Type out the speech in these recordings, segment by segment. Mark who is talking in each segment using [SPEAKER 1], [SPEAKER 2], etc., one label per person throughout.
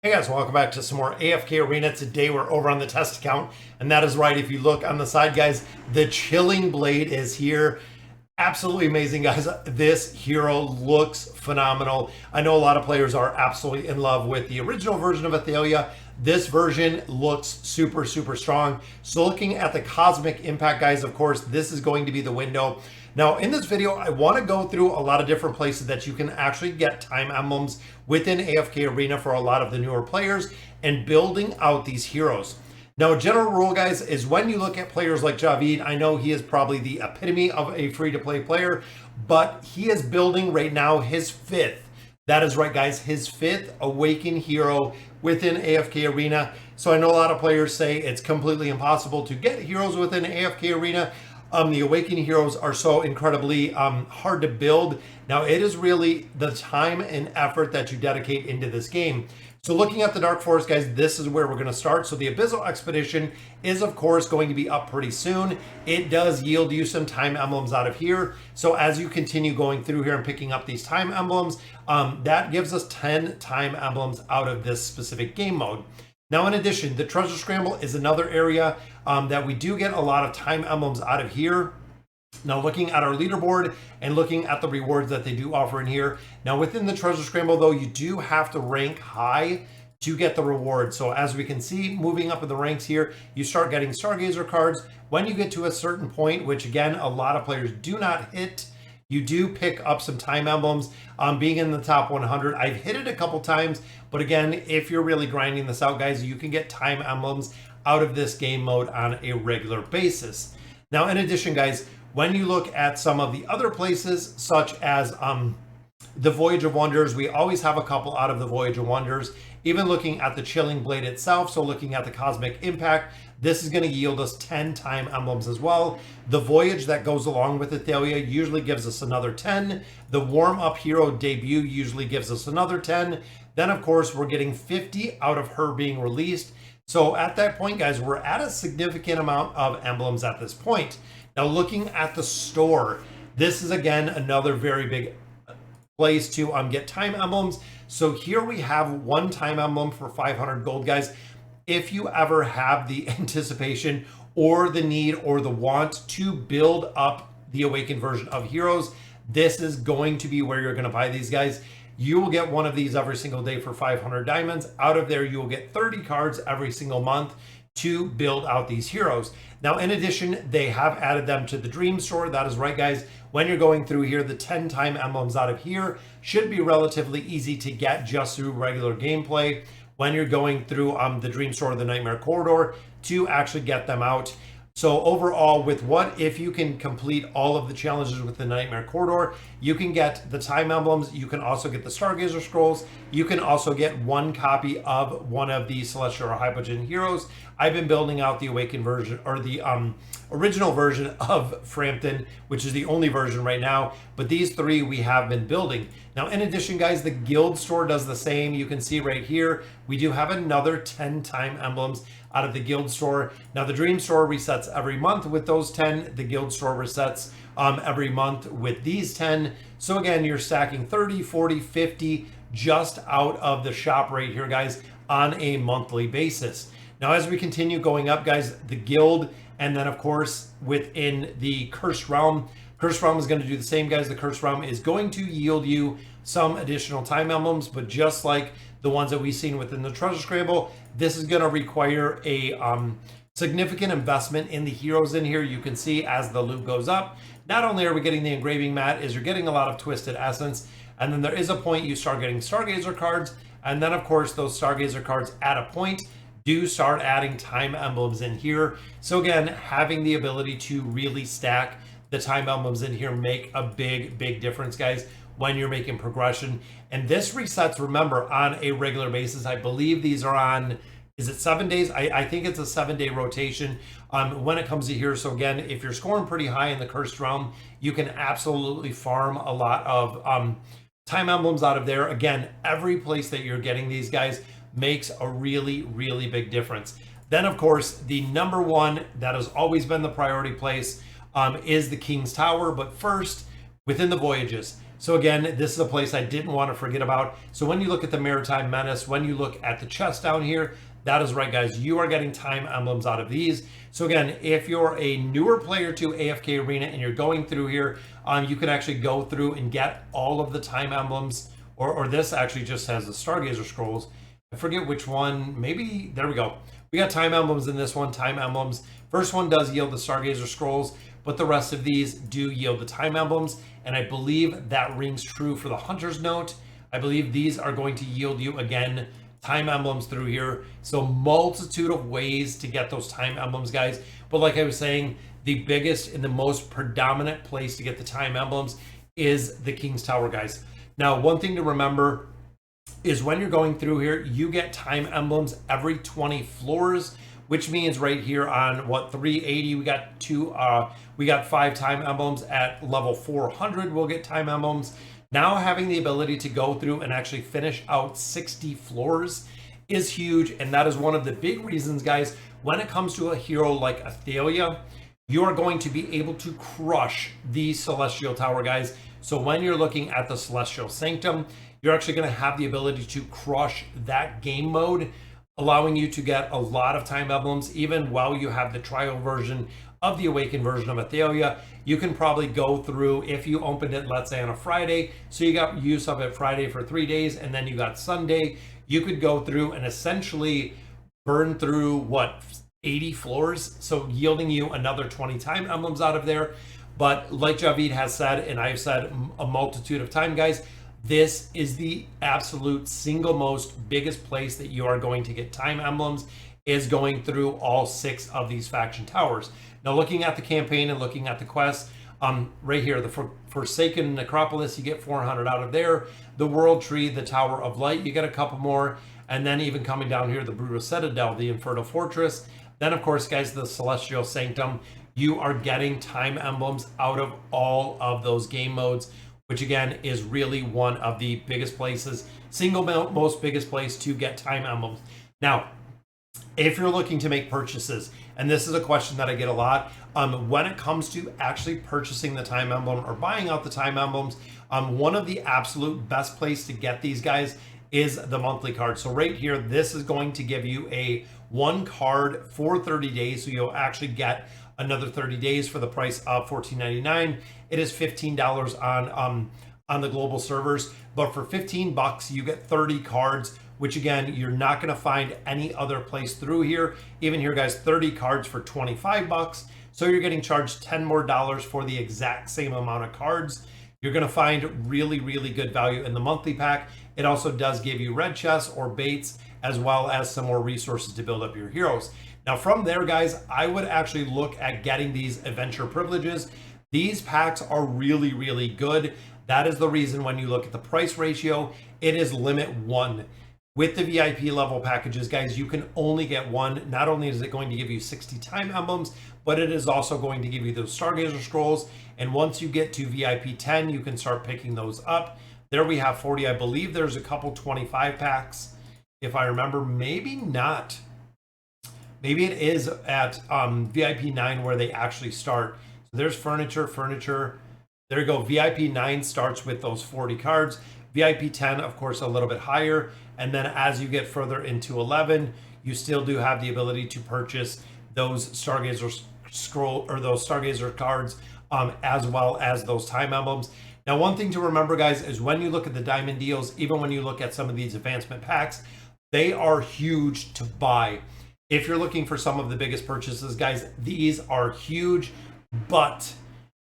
[SPEAKER 1] Hey guys, welcome back to some more AFK Arena. Today we're over on the test account, and that is right. If you look on the side, guys, the Chilling Blade is here. Absolutely amazing, guys. This hero looks phenomenal. I know a lot of players are absolutely in love with the original version of Athalia. This version looks super strong. So looking at the cosmic impact, guys, of course, this is going to be the window. Now, in this video, I want to go through a lot of different places that you can actually get time emblems within AFK Arena for a lot of the newer players and building out these heroes. Now, a general rule, guys, is when you look at players like Javid, I know he is probably the epitome of a free-to-play player, but he is building right now his fifth. That is right, guys, his fifth Awakened hero within AFK Arena. So I know a lot of players say it's completely impossible to get heroes within AFK Arena. The Awakened heroes are so incredibly hard to build. Now, it is really the time and effort that you dedicate into this game. So looking at the Dark Forest, guys, this is where we're going to start. So the Abyssal Expedition is, of course, going to be up pretty soon. It does yield you some time emblems out of here. So as you continue going through here and picking up these time emblems, that gives us 10 time emblems out of this specific game mode. Now, in addition, the Treasure Scramble is another area that we do get a lot of time emblems out of here. Now, looking at our leaderboard and looking at the rewards that they do offer in here. Now, within the Treasure Scramble, though, you do have to rank high to get the reward. So as we can see, moving up in the ranks here, you start getting Stargazer cards. When you get to a certain point, which again, a lot of players do not hit, you do pick up some time emblems. Being in the top 100, I've hit it a couple times, but again, if you're really grinding this out, guys, you can get time emblems out of this game mode on a regular basis. Now, in addition, guys, when you look at some of the other places, such as the Voyage of Wonders, we always have a couple out of the Voyage of Wonders. Even looking at the Chilling Blade itself, so looking at the Cosmic Impact, this is going to yield us 10 time emblems as well. The Voyage that goes along with Athalia usually gives us another 10. The Warm Up Hero Debut usually gives us another 10. Then, of course, we're getting 50 out of her being released. So at that point, guys, we're at a significant amount of emblems at this point. Now, looking at the store, this is, again, another very big place to get time emblems. So here we have one time emblem for 500 gold, guys. If you ever have the anticipation or the need or the want to build up the Awakened version of heroes, this is going to be where you're going to buy these, guys. You will get one of these every single day for 500 diamonds. Out of there, you will get 30 cards every single month to build out these heroes. Now, in addition, they have added them to the Dream Store. That is right, guys. When you're going through here, the 10 time emblems out of here should be relatively easy to get just through regular gameplay. When you're going through the Dream Store or the Nightmare Corridor to actually get them out. So overall, with what if you can complete all of the challenges with the Nightmare Corridor, you can get the time emblems, you can also get the Stargazer scrolls, you can also get one copy of one of the Celestial or Hypogean heroes. I've been building out the Awakened version, or the original version of Frampton, which is the only version right now, but these three we have been building. Now, in addition, guys, the Guild Store does the same. You can see right here, we do have another 10 time emblems out of the Guild Store. Now, the Dream Store resets every month with those 10. The Guild Store resets every month with these 10. So again, you're stacking 30, 40, 50 just out of the shop right here, guys, on a monthly basis. Now, as we continue going up, guys, the Guild, and then, of course, within the Cursed Realm is going to do the same, guys. The Cursed Realm is going to yield you some additional time emblems, but just like the ones that we've seen within the Treasure Scramble, this is going to require a significant investment in the heroes in here. You can see as the loot goes up, not only are we getting the engraving mat, is you're getting a lot of Twisted Essence, and then there is a point you start getting Stargazer cards, and then, of course, those Stargazer cards at a point do start adding time emblems in here. So again, having the ability to really stack the time emblems in here make a big difference, guys, when you're making progression. And this resets, remember, on a regular basis. I believe these are on, is it 7 days? I think it's a 7-day rotation when it comes to here. So again, if you're scoring pretty high in the Cursed Realm, you can absolutely farm a lot of time emblems out of there. Again, every place that you're getting these, guys, makes a really big difference. Then, of course, the number one that has always been the priority place is the King's Tower. But first, within the Voyages, So again, this is a place I didn't want to forget about. So when you look at the Maritime Menace, when you look at the chest down here, that is right, guys. You are getting time emblems out of these. So again, if you're a newer player to AFK Arena and you're going through here, you can actually go through and get all of the time emblems, or this actually just has the Stargazer scrolls. I forget which one. Maybe, there we go. We got time emblems in this one, time emblems. First one does yield the Stargazer scrolls, but the rest of these do yield the time emblems. And I believe that rings true for the Hunter's Note. I believe these are going to yield you, again, time emblems through here. So multitude of ways to get those time emblems, guys. But like I was saying, the biggest and the most predominant place to get the time emblems is the King's Tower, guys. Now, one thing to remember is when you're going through here, you get time emblems every 20 floors, which means right here on 380, we got 5 time emblems. At level 400, we'll get time emblems. Now having the ability to go through and actually finish out 60 floors is huge, and that is one of the big reasons, guys, when it comes to a hero like Athalia, you are going to be able to crush the Celestial Tower, guys. So when you're looking at the Celestial Sanctum, you're actually going to have the ability to crush that game mode, allowing you to get a lot of time emblems. Even while you have the trial version of the Awakened version of Athalia, you can probably go through, if you opened it, let's say on a Friday, so you got use of it Friday for 3 days, and then you got Sunday, you could go through and essentially burn through, 80 floors, so yielding you another 20 time emblems out of there. But like Javid has said, and I've said a multitude of time, guys, this is the absolute single most biggest place that you are going to get time emblems, is going through all 6 of these faction towers. Now, looking at the campaign and looking at the quest, right here, the Forsaken Necropolis, you get 400 out of there. The World Tree, the Tower of Light, you get a couple more. And then even coming down here, the Brutal Citadel, the Infernal Fortress. Then, of course, guys, the Celestial Sanctum. You are getting time emblems out of all of those game modes, which again is really one of the biggest places, single most biggest place to get time emblems. Now, if you're looking to make purchases, and this is a question that I get a lot, when it comes to actually purchasing the time emblem or buying out the time emblems, one of the absolute best place to get these, guys, is the monthly card. So right here, this is going to give you a 1 card for 30 days. So you'll actually get another 30 days for the price of $14.99. It is $15 on the global servers, but for $15 you get 30 cards, which again, you're not going to find any other place through here. Even here, guys, 30 cards for $25. So you're getting charged $10 more for the exact same amount of cards. You're going to find really, really good value in the monthly pack. It also does give you red chests or baits, as well as some more resources to build up your heroes. Now from there, guys, I would actually look at getting these adventure privileges. These packs are really, really good. That is the reason when you look at the price ratio, it is limit 1. With the VIP level packages, guys, you can only get 1. Not only is it going to give you 60 time emblems, but it is also going to give you those Stargazer scrolls. And once you get to VIP 10, you can start picking those up. There we have 40. I believe there's a couple 25 packs, if I remember. Maybe not. Maybe it is at VIP 9 where they actually start. So there's furniture. There you go. VIP 9 starts with those 40 cards. VIP 10, of course, a little bit higher. And then as you get further into 11, you still do have the ability to purchase those Stargazer scroll or those Stargazer cards, as well as those time emblems. Now, one thing to remember, guys, is when you look at the diamond deals, even when you look at some of these advancement packs, they are huge to buy. If you're looking for some of the biggest purchases, guys, these are huge, but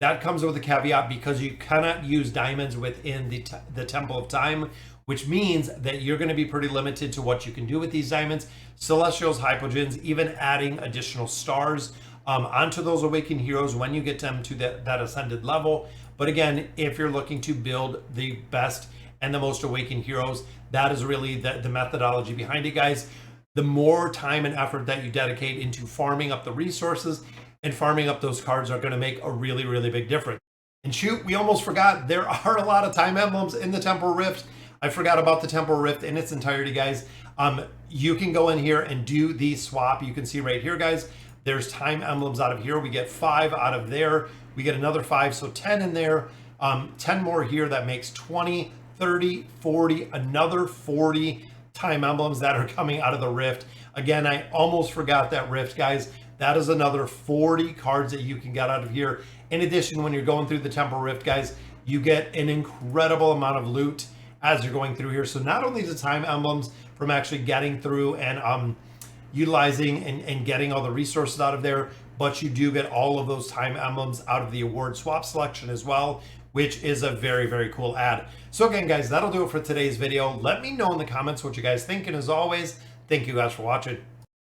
[SPEAKER 1] that comes with a caveat because you cannot use diamonds within the Temple of Time, which means that you're going to be pretty limited to what you can do with these diamonds. Celestials, Hypogeans, even adding additional stars onto those awakened heroes when you get them to that ascended level. But again, if you're looking to build the best and the most awakened heroes, that is really the methodology behind it, guys. The more time and effort that you dedicate into farming up the resources and farming up those cards are going to make a really, really big difference. And shoot, we almost forgot, there are a lot of time emblems in the Temple Rift. I forgot about the Temple Rift in its entirety, guys. You can go in here and do the swap. You can see right here, guys, there's time emblems out of here. We get 5 out of there. We get another 5, so 10 in there. 10 more here. That makes 20, 30, 40, another 40 time emblems that are coming out of the rift. Again, I almost forgot that rift, guys. That is another 40 cards that you can get out of here. In addition, when you're going through the Temple Rift, guys, you get an incredible amount of loot as you're going through here. So not only the time emblems from actually getting through and utilizing and getting all the resources out of there, but you do get all of those time emblems out of the award swap selection as well, which is a very, very cool ad. So again, guys, that'll do it for today's video. Let me know in the comments what you guys think. And as always, thank you guys for watching.